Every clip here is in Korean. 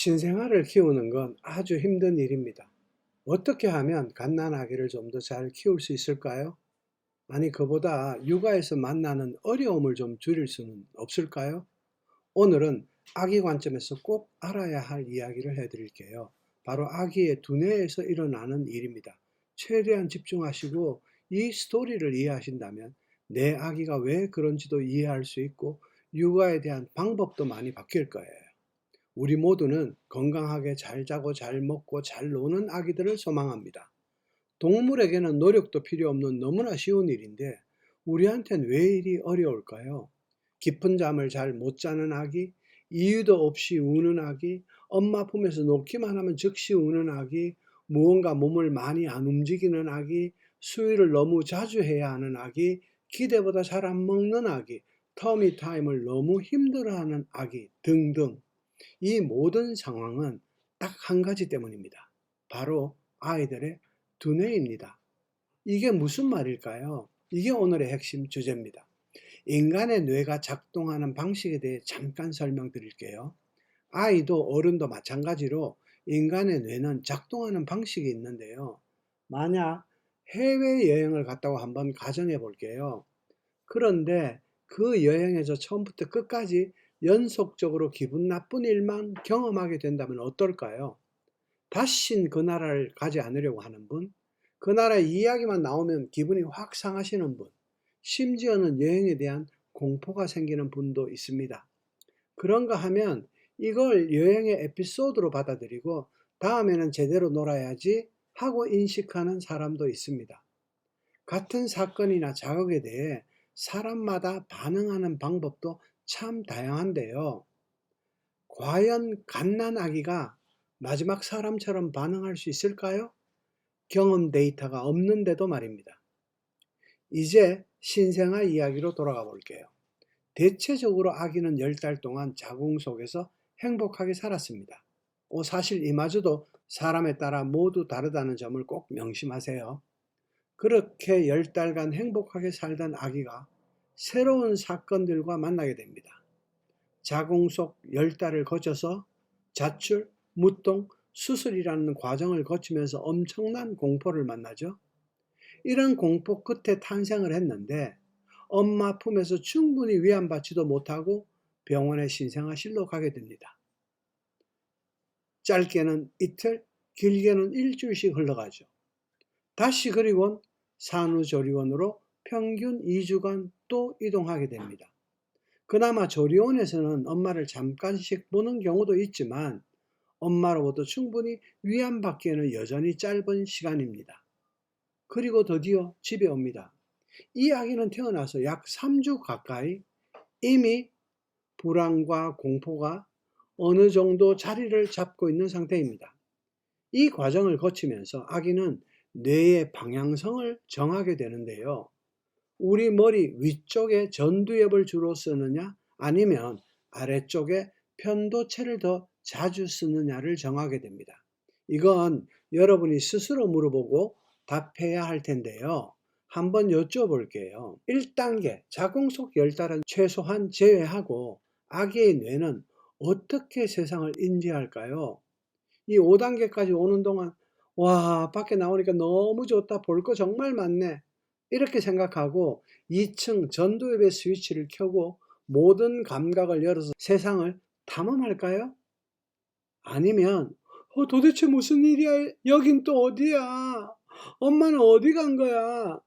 신생아를 키우는 건 아주 힘든 일입니다. 어떻게 하면 갓난아기를 좀 더 잘 키울 수 있을까요? 아니, 그보다 육아에서 만나는 어려움을 좀 줄일 수는 없을까요? 오늘은 아기 관점에서 꼭 알아야 할 이야기를 해드릴게요. 바로 아기의 두뇌에서 일어나는 일입니다. 최대한 집중하시고 이 스토리를 이해하신다면 내 아기가 왜 그런지도 이해할 수 있고 육아에 대한 방법도 많이 바뀔 거예요. 우리 모두는 건강하게 잘 자고 잘 먹고 잘 노는 아기들을 소망합니다. 동물에게는 노력도 필요 없는 너무나 쉬운 일인데 우리한텐 왜 이리 어려울까요? 깊은 잠을 잘 못 자는 아기, 이유도 없이 우는 아기, 엄마 품에서 놓기만 하면 즉시 우는 아기, 무언가 몸을 많이 안 움직이는 아기, 수유를 너무 자주 해야 하는 아기, 기대보다 잘 안 먹는 아기, 터미 타임을 너무 힘들어하는 아기 등등. 이 모든 상황은 딱 한 가지 때문입니다. 바로 아이들의 두뇌입니다. 이게 무슨 말일까요? 이게 오늘의 핵심 주제입니다. 인간의 뇌가 작동하는 방식에 대해 잠깐 설명드릴게요. 아이도 어른도 마찬가지로 인간의 뇌는 작동하는 방식이 있는데요. 만약 해외여행을 갔다고 한번 가정해 볼게요. 그런데 그 여행에서 처음부터 끝까지 연속적으로 기분 나쁜 일만 경험하게 된다면 어떨까요? 다신 그 나라를 가지 않으려고 하는 분, 그 나라의 이야기만 나오면 기분이 확 상하시는 분, 심지어는 여행에 대한 공포가 생기는 분도 있습니다. 그런가 하면 이걸 여행의 에피소드로 받아들이고 다음에는 제대로 놀아야지 하고 인식하는 사람도 있습니다. 같은 사건이나 자극에 대해 사람마다 반응하는 방법도 참 다양한데요. 과연 갓난아기가 마지막 사람처럼 반응할 수 있을까요? 경험 데이터가 없는데도 말입니다. 이제 신생아 이야기로 돌아가 볼게요. 대체적으로 아기는 10달 동안 자궁 속에서 행복하게 살았습니다. 사실 이마저도 사람에 따라 모두 다르다는 점을 꼭 명심하세요. 그렇게 10달간 행복하게 살던 아기가 새로운 사건들과 만나게 됩니다. 자궁 속 10달을 거쳐서 자출, 무통, 수술이라는 과정을 거치면서 엄청난 공포를 만나죠. 이런 공포 끝에 탄생을 했는데 엄마 품에서 충분히 위안받지도 못하고 병원의 신생아실로 가게 됩니다. 짧게는 이틀, 길게는 일주일씩 흘러가죠. 다시 그리고 산후조리원으로 평균 2주간 또 이동하게 됩니다. 그나마 조리원에서는 엄마를 잠깐씩 보는 경우도 있지만 엄마로부터 충분히 위안받기에는 여전히 짧은 시간입니다. 그리고 드디어 집에 옵니다. 이 아기는 태어나서 약 3주 가까이 이미 불안과 공포가 어느 정도 자리를 잡고 있는 상태입니다. 이 과정을 거치면서 아기는 뇌의 방향성을 정하게 되는데요. 우리 머리 위쪽에 전두엽을 주로 쓰느냐 아니면 아래쪽에 편도체를 더 자주 쓰느냐를 정하게 됩니다. 이건 여러분이 스스로 물어보고 답해야 할 텐데요. 한번 여쭤볼게요. 1단계 자궁 속 열달은 최소한 제외하고 아기의 뇌는 어떻게 세상을 인지할까요? 이 5단계까지 오는 동안 와, 밖에 나오니까 너무 좋다. 볼 거 정말 많네. 이렇게 생각하고 2층 전두엽의 스위치를 켜고 모든 감각을 열어서 세상을 탐험할까요? 아니면 도대체 무슨 일이야? 여긴 또 어디야? 엄마는 어디 간 거야?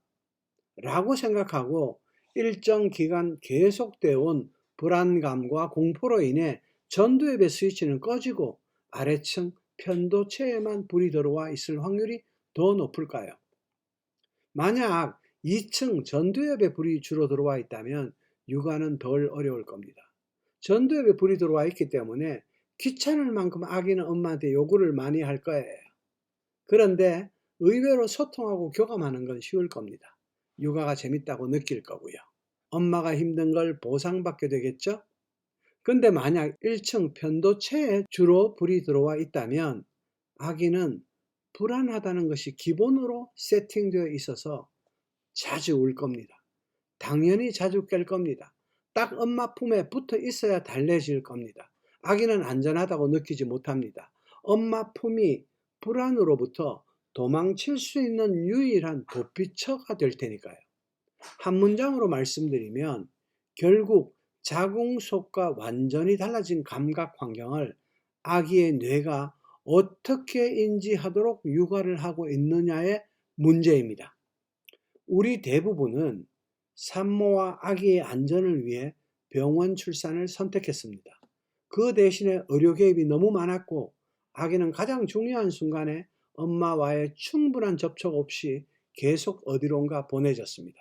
라고 생각하고 일정 기간 계속되어 온 불안감과 공포로 인해 전두엽의 스위치는 꺼지고 아래층 편도체에만 불이 들어와 있을 확률이 더 높을까요? 만약 2층 전두엽에 불이 주로 들어와 있다면 육아는 덜 어려울 겁니다. 전두엽에 불이 들어와 있기 때문에 귀찮을 만큼 아기는 엄마한테 요구를 많이 할 거예요. 그런데 의외로 소통하고 교감하는 건 쉬울 겁니다. 육아가 재밌다고 느낄 거고요. 엄마가 힘든 걸 보상받게 되겠죠? 근데 만약 1층 편도체에 주로 불이 들어와 있다면 아기는 불안하다는 것이 기본으로 세팅되어 있어서 자주 울 겁니다. 당연히 자주 깰 겁니다. 딱 엄마 품에 붙어 있어야 달래질 겁니다. 아기는 안전하다고 느끼지 못합니다. 엄마 품이 불안으로부터 도망칠 수 있는 유일한 도피처가 될 테니까요. 한 문장으로 말씀드리면 결국 자궁 속과 완전히 달라진 감각 환경을 아기의 뇌가 어떻게 인지하도록 육아를 하고 있느냐의 문제입니다. 우리 대부분은 산모와 아기의 안전을 위해 병원 출산을 선택했습니다. 그 대신에 의료 개입이 너무 많았고 아기는 가장 중요한 순간에 엄마와의 충분한 접촉 없이 계속 어디론가 보내졌습니다.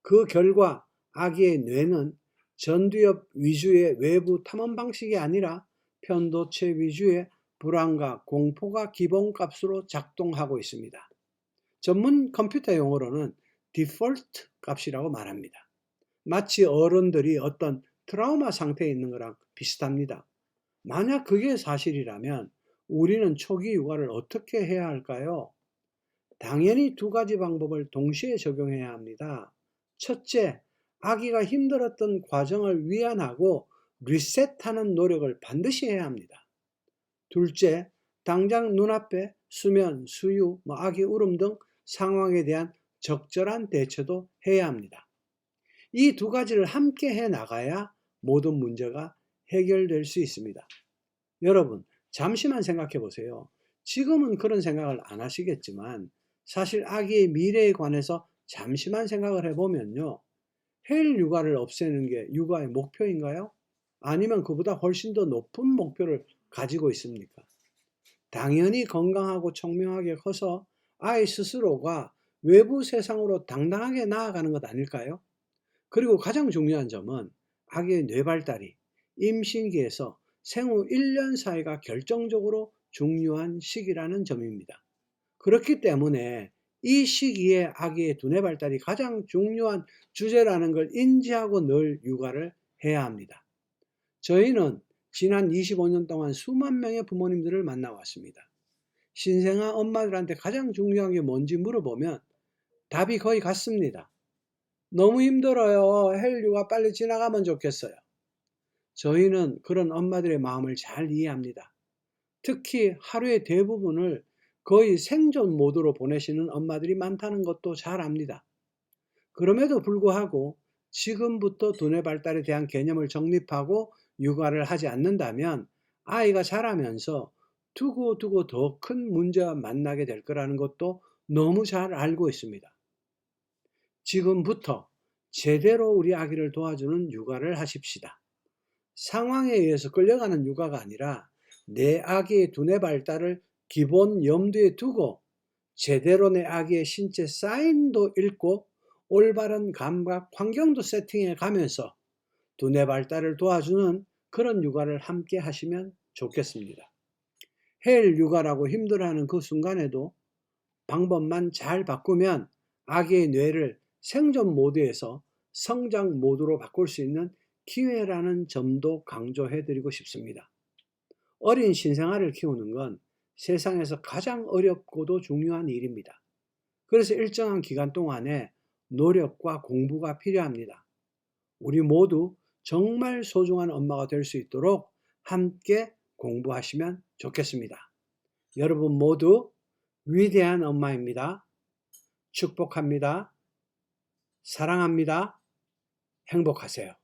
그 결과 아기의 뇌는 전두엽 위주의 외부 탐험 방식이 아니라 편도체 위주의 불안과 공포가 기본값으로 작동하고 있습니다. 전문 컴퓨터 용어로는 디폴트 값이라고 말합니다. 마치 어른들이 어떤 트라우마 상태에 있는 거랑 비슷합니다. 만약 그게 사실이라면 우리는 초기 육아를 어떻게 해야 할까요? 당연히 두 가지 방법을 동시에 적용해야 합니다. 첫째, 아기가 힘들었던 과정을 위안하고 리셋하는 노력을 반드시 해야 합니다. 둘째, 당장 눈앞에 수면, 수유, 아기 울음 등 상황에 대한 적절한 대처도 해야 합니다. 이 두 가지를 함께 해 나가야 모든 문제가 해결될 수 있습니다. 여러분, 잠시만 생각해 보세요. 지금은 그런 생각을 안 하시겠지만 사실 아기의 미래에 관해서 잠시만 생각을 해보면요. 헬 육아를 없애는 게 육아의 목표인가요? 아니면 그보다 훨씬 더 높은 목표를 가지고 있습니까? 당연히 건강하고 청명하게 커서 아이 스스로가 외부 세상으로 당당하게 나아가는 것 아닐까요? 그리고 가장 중요한 점은 아기의 뇌발달이 임신기에서 생후 1년 사이가 결정적으로 중요한 시기라는 점입니다. 그렇기 때문에 이 시기에 아기의 두뇌 발달이 가장 중요한 주제라는 걸 인지하고 늘 육아를 해야 합니다. 저희는 지난 25년 동안 수만 명의 부모님들을 만나왔습니다. 신생아 엄마들한테 가장 중요한 게 뭔지 물어보면 답이 거의 같습니다. 너무 힘들어요. 헬 육아 빨리 지나가면 좋겠어요. 저희는 그런 엄마들의 마음을 잘 이해합니다. 특히 하루의 대부분을 거의 생존 모드로 보내시는 엄마들이 많다는 것도 잘 압니다. 그럼에도 불구하고 지금부터 두뇌 발달에 대한 개념을 정립하고 육아를 하지 않는다면 아이가 자라면서 두고두고 더 큰 문제와 만나게 될 거라는 것도 너무 잘 알고 있습니다. 지금부터 제대로 우리 아기를 도와주는 육아를 하십시다. 상황에 의해서 끌려가는 육아가 아니라 내 아기의 두뇌 발달을 기본 염두에 두고 제대로 내 아기의 신체 사인도 읽고 올바른 감각 환경도 세팅해 가면서 두뇌 발달을 도와주는 그런 육아를 함께 하시면 좋겠습니다. 헬 육아라고 힘들어하는 그 순간에도 방법만 잘 바꾸면 아기의 뇌를 생존 모드에서 성장 모드로 바꿀 수 있는 기회라는 점도 강조해 드리고 싶습니다. 어린 신생아를 키우는 건 세상에서 가장 어렵고도 중요한 일입니다. 그래서 일정한 기간 동안에 노력과 공부가 필요합니다. 우리 모두 정말 소중한 엄마가 될 수 있도록 함께 공부하시면 좋겠습니다. 여러분 모두 위대한 엄마입니다. 축복합니다. 사랑합니다. 행복하세요.